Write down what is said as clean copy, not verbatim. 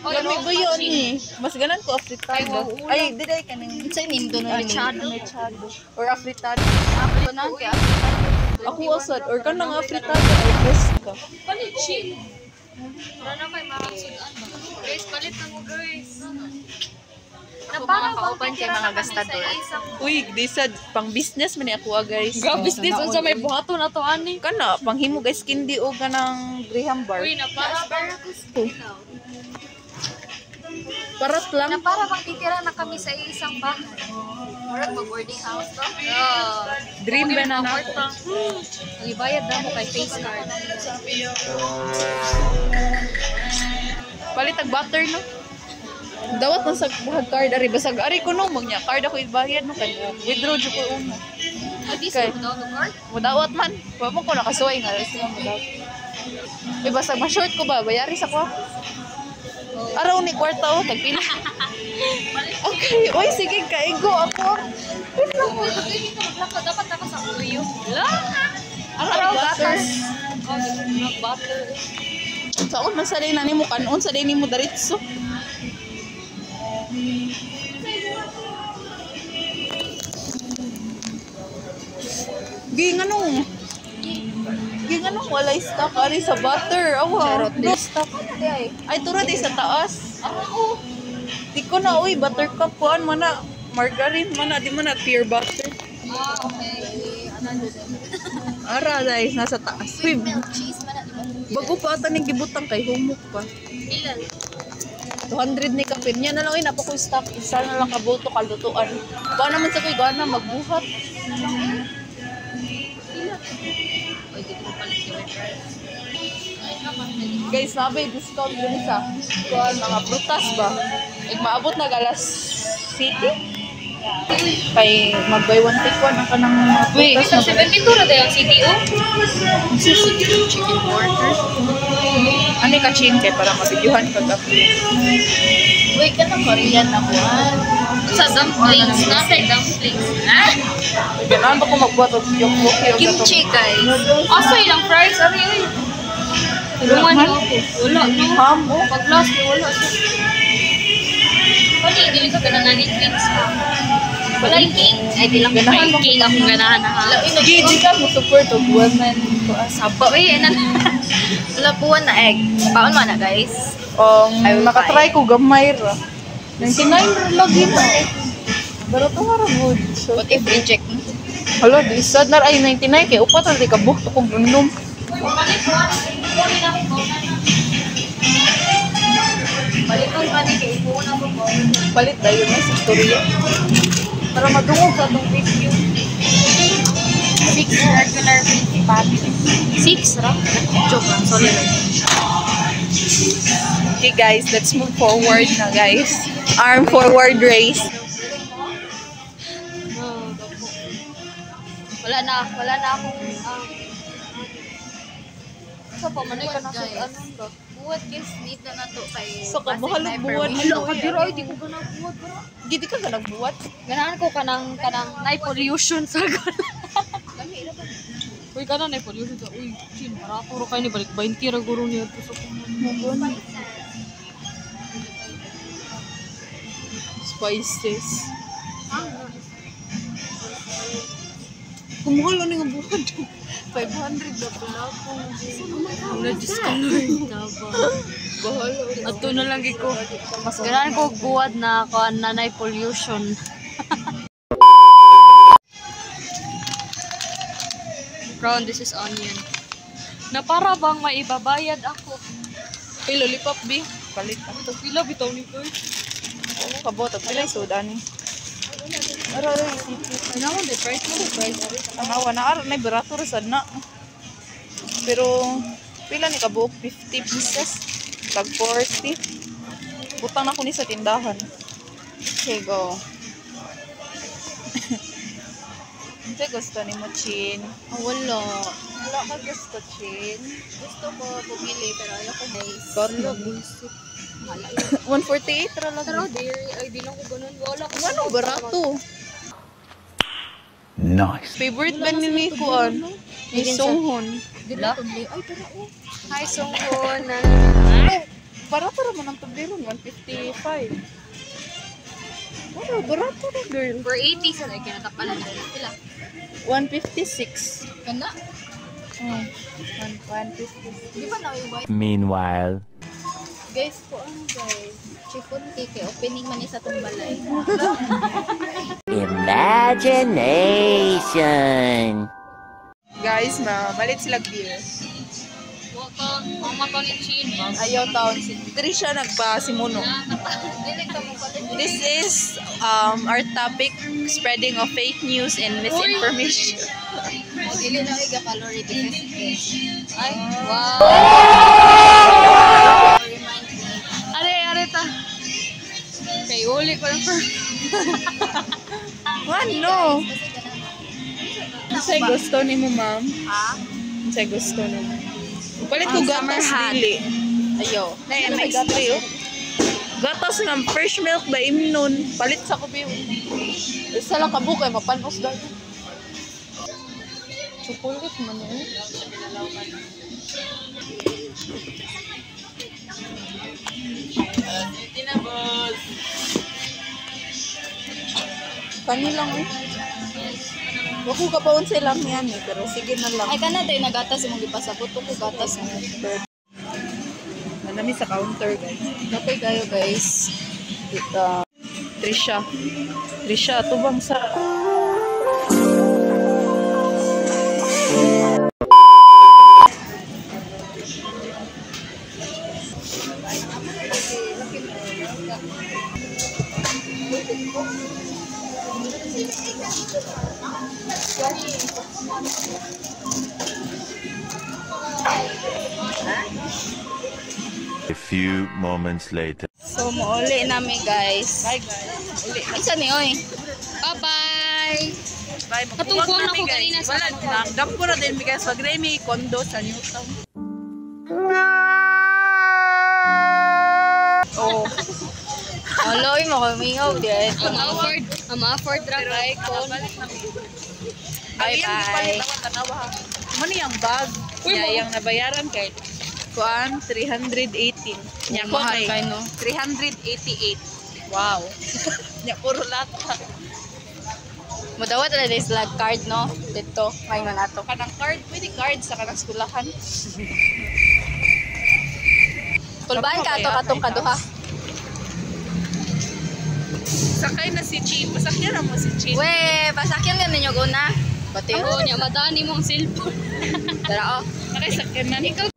Lami ba yun eh? Mas ganan ko afritado. Ay, diday ka nang... Sa nindo na mechado. Or afritado. Ako na kaya. Ako asad. Or ka nang afritado. Ay, fresca. Palit chill. Wala na kay makasudan ba? Guys, palit na mo guys. Na parang kauban kay mga gastador. Uy, di sad pang business man ako guys. Ga business unsa may buhaton na to ani. Kana panghimo guys kindi o ganang Graham bar. Uy, na para Parat lang. na para bang titira na kami sa isang bahay. Murag mag-boarding house to. Dream ba na na? Ibayad na mo kay face card. Palit ang butter no. Dawat na sa buhag card ari basag ari ko no magnya card ako ibayad no kay withdraw jud ko uno. Okay. Card? Mudawat man. Wa mo ko nakasuway nga sila mudawat. Eh basag ma-short ko ba bayari sa ko. Araw ni kwarta o tagpila. Okay, oy sige kaigo ako. Dapat ako sa uyo. Araw butter. Butter. Saon man sa day na nimo kanon sa day nimo diretso. Ginganong walay stock ari sa butter. Awa. No stock ay turo di sa taas. Oo. Di ko na uy buttercup kuan mana margarine mana di man na pure butter. Okay. Ara dai nasa taas. Uy, Cheese man na, di ba? bago pa ata ning gibutang kay humok pa. Ilan? 200 ni kapin. Yan na lang ay napako stock. Isa na lang kabuto kalutuan. Kuha naman sa kuy gana magbuhat. Oy, dito ko palit yung Guys, nabay discount dun sa kuha mga prutas ba. Maabot na galas city. Kay mag-buy one take one ang kanang mga Wait, prutas sa na 72 na tayo ang CTO? Chicken burger. ano ka chin kay para mabidyuhan ka gabi. Wait, ka ng Korean na buwan. Sa dumplings, natin dumplings. Ha? Ganaan ba ko magbuhat og yung Kimchi, guys. Asa ilang fries? Ano yun? Tulungan mo ako. Wala, no? Hamo. Pag last, wala siya. Pati, hindi ka ganahan ni Twins ha? Wala yung king. Ay, di lang Ganahan mo. king akong ganahan na ha. Gigi ka mo support og woman. Saba, uy, ano? Wala buwan na egg. Paon mo na, guys. I will Nakatry ko gamay ra. 99 ra lagi na. Pero to nga ra good. So, What if reject mo? hala, di sad na ay 99 kay upat ra di ka buhto kog unom. Baliton pa ni kay ipunan ko po. Palit dayon na sa storya. Para madungog sa tong video. 6 regular patty. 6 ra? Joke lang, sorry lang. Okay guys, let's move forward na guys. Arm forward race. Wala na akong sa pamanay ka na sa anong ba? Buwat guys, need na to kay So kabuhalog buwan. Hello, kadiro di ko ganang buwat bro. Gidi ka nagbuhat. Ganahan ko kanang night pollution sa gan. Uy, kanang night pollution sa uy, chin, marato ro kay ni balik 20 ra guro niya to sa Spices. Kumuha lang nga buhat. 500 na pala po. Wala discount na ba? Bahala. Ato na lang ko. Mas ganahan ko buwad na kuan na night pollution. Brown, this is onion. Na para bang maibabayad ako. Hey, lollipop B. Palit ako. Pila bitaw ni ko. Oo, kabot. Pila yung soda ni. Ara, Ay naman, the price mo, the price. Anawa na ara na barato ra sad na. Pero pila ni kabuok 50 pieces. Tag 40. Butang na ko ni sa tindahan. Okay, go. Hindi gusto ni mo, Chin. Wala. Wala ka gusto, Chin. Gusto ko bumili pero ayoko guys. Garlo. 148 ra lang. Pero dairy, ay di lang ko ganun. Wala ko. Ano, barato. Nice. Favorite ba ni Kuan? Ni Songhon. Dila? Ay, pero oh. Hi, Songhon. barato naman ang tubleron, 155. Oh, barato na girl. For 80 sa lagi kinatapalan nila. Pila? 156. Ganda? Oh, 156. Di ba na yung white? Meanwhile. Guys, po ano guys? Chiffon cake. Opening man ni sa tong balay. Imagination. Guys, malit sila beer. Waka, mama ko ni Chin. Ayaw taon si Trisha nagpa-simuno. Dili ka mo pala. This is our topic, spreading of fake news and misinformation. O dili na iga calorie deficit. Ay, wow. Remind me. Are ta. Kay uli ko lang first. Ano? Say gusto ni mo, ma'am. Ha? Say gusto ni mo. Palit ko Summer gatas hat. dili. Ayaw. Na may gatas. Gatas nga fresh milk ba imnon. Palit sa kubi. Isa lang kabukay mapanos daw. Chocolate man eh. Kanilang eh. Wako kapaon silang yan eh, pero sige na lang. Ay kana day nagatas imong gipasabot ko gatas mo. Manami sa counter guys. Kapay kayo guys. Trisha. Trisha, tubang sa... A few moments later. So muuli nami guys. Bye guys. Uli. Isa ni oy. Bye-bye. Bye. Katungkuhan Magbuwag ako nami, guys. kanina sa Wala ano. lang. Dampo na din guys. Wag na may kondo sa Newtown. Oh. Aloy mo kumingaw din. Ang afford ra kay kon. Bye-bye. Ano yung bag? Niya yung nabayaran kay kuan 318. Nya ko Mahal kay kay no. 388. Wow. Nya puro lata. Mudawat na this lag card no. Dito may man ato. Kanang card, pwede card sa kanang skulahan. Tulbaan ka ato katong kaduha. Sakay na si Chi. Pasakyan na mo si Chi. We, pasakyan ka ninyo guna. Pati ho niya madani mong cellphone. Tara oh. Sakay sakyan na. Ikaw